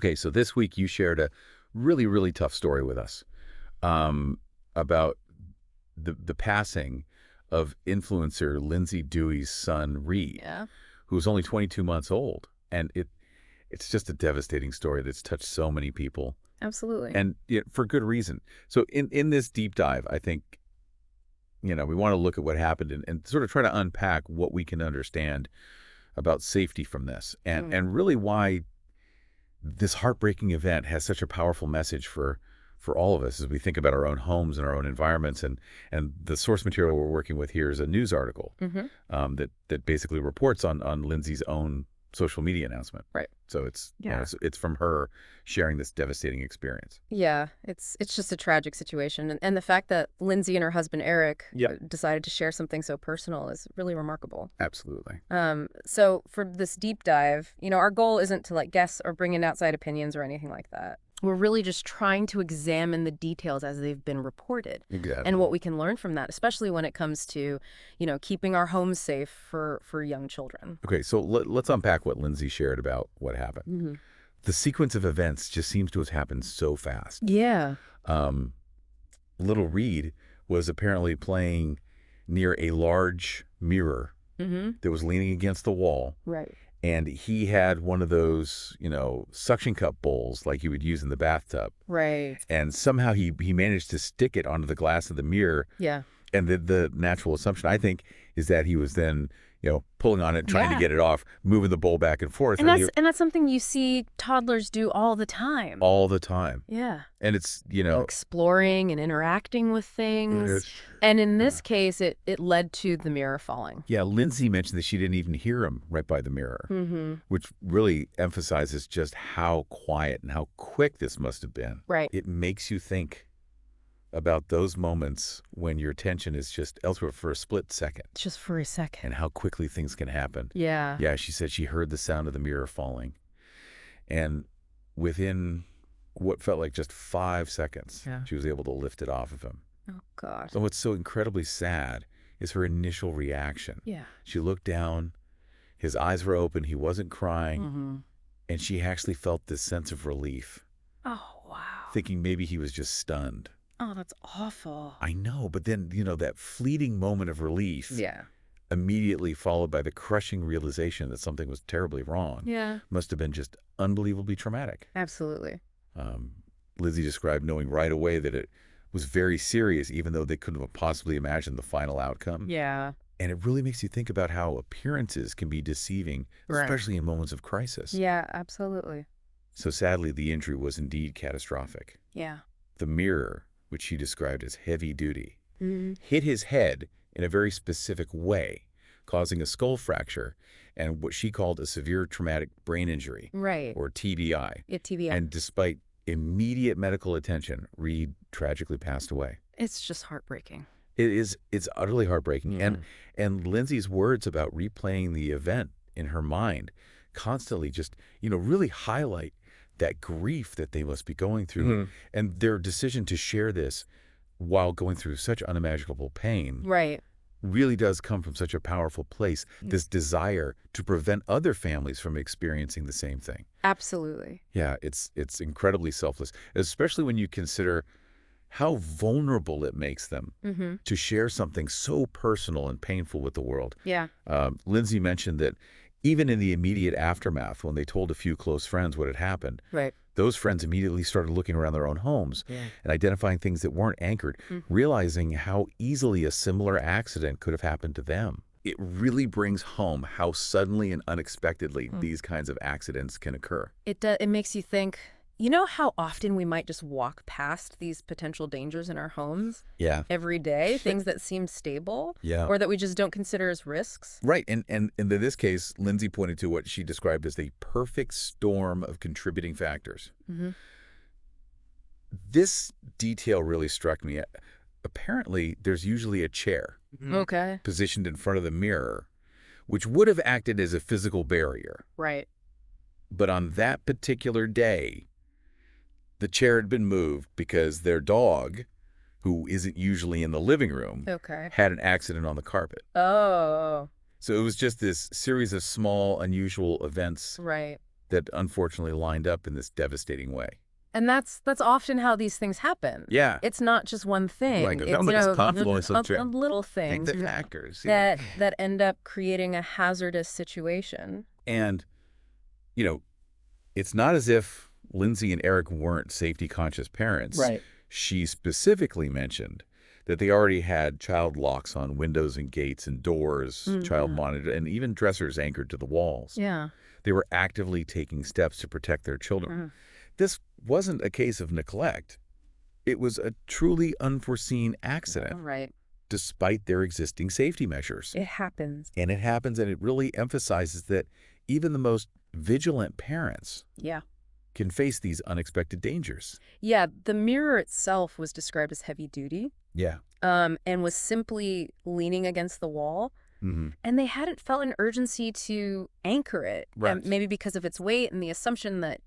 Okay, so this week you shared a really, really tough story with us about the passing of influencer Lindsay Dewey's son, Reed, Yeah, who was only 22 months old. And it's just a devastating story that's touched so many people, absolutely. and for good reason. So in this deep dive, I think, we want to look at what happened and sort of try to unpack what we can understand about safety from this Mm. and really why this heartbreaking event has such a powerful message for all of us as we think about our own homes and our own environments. And the source material we're working with here is a news article Hmm. that basically reports on Lindsay's own social media announcement. Right. So it's Yeah. it's from her sharing this devastating experience. Yeah, it's just a tragic situation, and the fact that Lindsay and her husband Eric decided to share something so personal is really remarkable. Absolutely. So for this deep dive, our goal isn't to like guess or bring in outside opinions or anything like that. We're really just trying to examine the details as they've been reported Exactly. and what we can learn from that, especially when it comes to, keeping our homes safe for young children. Okay, so let's unpack what Lindsay shared about what happened. Hmm. The sequence of events just seems to have happened so fast. Yeah. Um, little Reed was apparently playing near a large mirror Mm-hmm. that was leaning against the wall, Right. and he had one of those, suction cup bowls like you would use in the bathtub. Right. And somehow he managed to stick it onto the glass of the mirror. Yeah. And the natural assumption, I think, is that he was then, pulling on it, trying to Yeah. get it off, moving the bowl back and forth. And that's something you see toddlers do all the time. All the time. Yeah. And it's, Exploring and interacting with things. it's- And in this case, it led to the mirror falling. yeah, Lindsay mentioned that she didn't even hear him right by the mirror, Mm-hmm. which really emphasizes just how quiet and how quick this must have been. Right. It makes you think about those moments when your attention is just elsewhere for a split second Just for a second. and how quickly things can happen. Yeah. Yeah, she said she heard the sound of the mirror falling. And within what felt like just 5 seconds, Yeah. she was able to lift it off of him. Oh, God. And what's so incredibly sad is her initial reaction. Yeah. She looked down, his eyes were open, he wasn't crying, Mm-hmm. and she actually felt this sense of relief, Oh, wow. thinking maybe he was just stunned. Oh, that's awful. I know, but then, that fleeting moment of relief Yeah. immediately followed by the crushing realization that something was terribly wrong Yeah. must have been just unbelievably traumatic. Absolutely. Lizzie described knowing right away that it was very serious, even though they couldn't have possibly imagined the final outcome. Yeah. And it really makes you think about how appearances can be deceiving, Right. especially in moments of crisis. Yeah, absolutely. So sadly, the injury was indeed catastrophic. Yeah. The mirror, which she described as heavy duty, Mm-hmm. hit his head in a very specific way, causing a skull fracture and what she called a severe traumatic brain injury, Right. or TBI. TBI. And despite immediate medical attention, Reed tragically passed away. It's just heartbreaking. It's utterly heartbreaking. Yeah. And Lindsay's words about replaying the event in her mind constantly just, really highlight that grief that they must be going through, and their decision to share this while going through such unimaginable pain Right. really does come from such a powerful place, this desire to prevent other families from experiencing the same thing. Absolutely. Yeah, it's incredibly selfless, especially when you consider how vulnerable it makes them Mm-hmm. to share something so personal and painful with the world. Yeah. Lindsay mentioned that even in the immediate aftermath, when they told a few close friends what had happened, Right. those friends immediately started looking around their own homes and identifying things that weren't anchored, realizing how easily a similar accident could have happened to them. It really brings home how suddenly and unexpectedly these kinds of accidents can occur. It makes you think, how often we might just walk past these potential dangers in our homes Yeah. every day, things that seem stable Yeah. or that we just don't consider as risks. Right. And in this case, Lindsay pointed to what she described as the perfect storm of contributing factors. Mm-hmm. This detail really struck me. Apparently, there's usually a chair Okay. positioned in front of the mirror, which would have acted as a physical barrier. Right. But on that particular day, the chair had been moved because their dog, who isn't usually in the living room, Okay. had an accident on the carpet. Oh, So it was just this series of small, unusual events right. that unfortunately lined up in this devastating way. And that's often how these things happen. Yeah. It's not just one thing. Like, It's, it's confluence of little things the factors that end up creating a hazardous situation. And, it's not as if Lindsay and Eric weren't safety-conscious parents. Right. She specifically mentioned that they already had child locks on windows and gates and doors, child monitor, and even dressers anchored to the walls. Yeah. They were actively taking steps to protect their children. This wasn't a case of neglect. It was a truly unforeseen accident. Right. Despite their existing safety measures. It happens. And it happens, and it really emphasizes that even the most vigilant parents can face these unexpected dangers. Yeah, the mirror itself was described as heavy duty. Yeah. And was simply leaning against the wall. And they hadn't felt an urgency to anchor it. Right. Maybe because of its weight and the assumption that,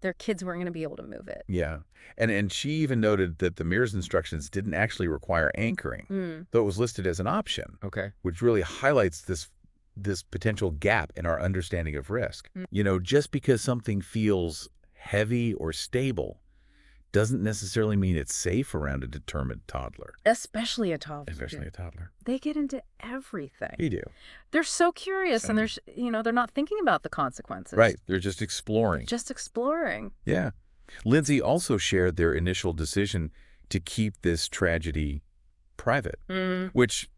their kids weren't going to be able to move it. Yeah. And she even noted that the mirror's instructions didn't actually require anchoring, though it was listed as an option. Okay. Which really highlights this potential gap in our understanding of risk. Just because something feels heavy or stable doesn't necessarily mean it's safe around a determined toddler. Especially a toddler. Especially a toddler. They get into everything. They do. They're so curious, and they're not thinking about the consequences. Right. They're just exploring. Just exploring. Yeah. Lindsay also shared their initial decision to keep this tragedy private, which,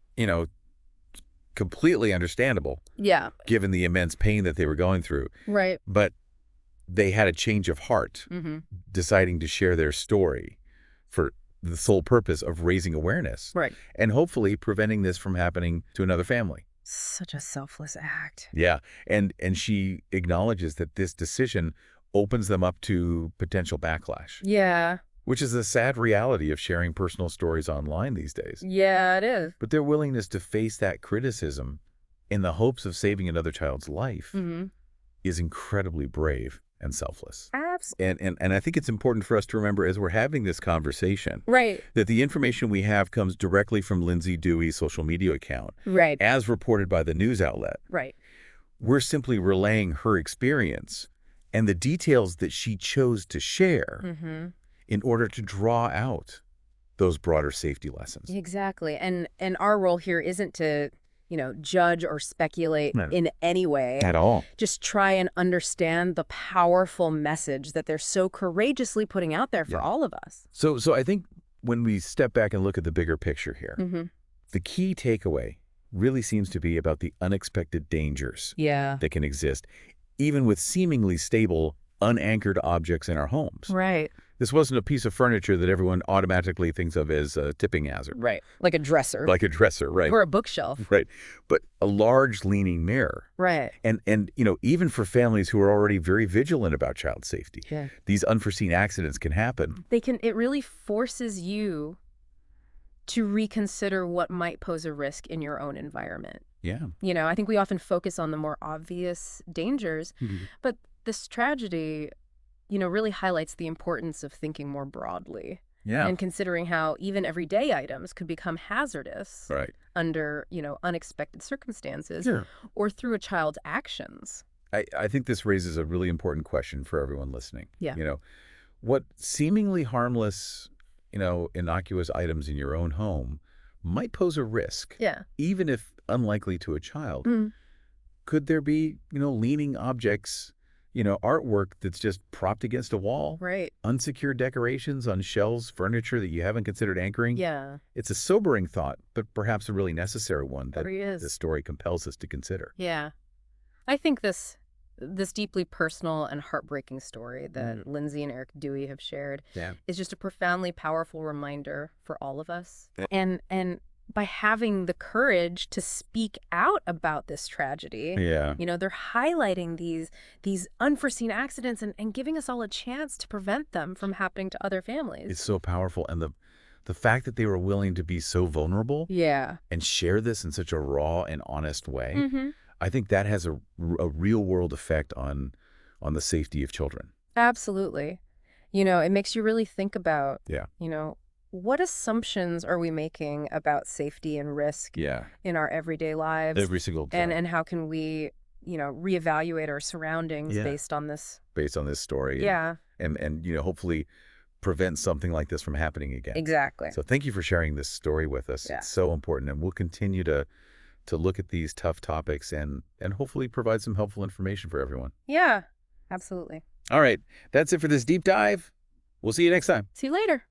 completely understandable. Yeah. Given the immense pain that they were going through. Right. But they had a change of heart, deciding to share their story for the sole purpose of raising awareness. Right. And hopefully preventing this from happening to another family. Such a selfless act. Yeah. And she acknowledges that this decision opens them up to potential backlash. Yeah. Which is the sad reality of sharing personal stories online these days. Yeah, it is. But their willingness to face that criticism in the hopes of saving another child's life is incredibly brave and selfless. Absolutely. And I think it's important for us to remember as we're having this conversation right. that the information we have comes directly from Lindsay Dewey's social media account, right, as reported by the news outlet. Right. We're simply relaying her experience and the details that she chose to share in order to draw out those broader safety lessons. Exactly. And our role here isn't to judge or speculate in any way. At all. Just try and understand the powerful message that they're so courageously putting out there for all of us. So I think when we step back and look at the bigger picture here, the key takeaway really seems to be about the unexpected dangers that can exist, even with seemingly stable, unanchored objects in our homes. Right. This wasn't a piece of furniture that everyone automatically thinks of as a tipping hazard. Right. Like a dresser. Like a dresser, right. Or a bookshelf. Right. But a large leaning mirror. Right. And even for families who are already very vigilant about child safety, these unforeseen accidents can happen. It really forces you to reconsider what might pose a risk in your own environment. Yeah. I think we often focus on the more obvious dangers, but this tragedy really highlights the importance of thinking more broadly. Yeah. And considering how even everyday items could become hazardous under, unexpected circumstances or through a child's actions. I think this raises a really important question for everyone listening. Yeah. What seemingly harmless, innocuous items in your own home might pose a risk. Yeah. Even if unlikely to a child. Could there be, leaning objects, artwork that's just propped against a wall? Right. Unsecured decorations on shelves, furniture that you haven't considered anchoring? Yeah. It's a sobering thought, but perhaps a really necessary one that is. this story compels us to consider. Yeah. I think this deeply personal and heartbreaking story that Lindsay and Eric Dewey have shared is just a profoundly powerful reminder for all of us. And by having the courage to speak out about this tragedy, they're highlighting these unforeseen accidents and giving us all a chance to prevent them from happening to other families. It's so powerful. And the fact that they were willing to be so vulnerable and share this in such a raw and honest way, I think that has a real-world effect on the safety of children. Absolutely. It makes you really think about, what assumptions are we making about safety and risk in our everyday lives? Every single time. And how can we, reevaluate our surroundings based on this. Based on this story. Yeah. And hopefully prevent something like this from happening again. Exactly. So thank you for sharing this story with us. Yeah. It's so important. And we'll continue to look at these tough topics and hopefully provide some helpful information for everyone. Yeah, absolutely. All right. That's it for this deep dive. We'll see you next time. See you later.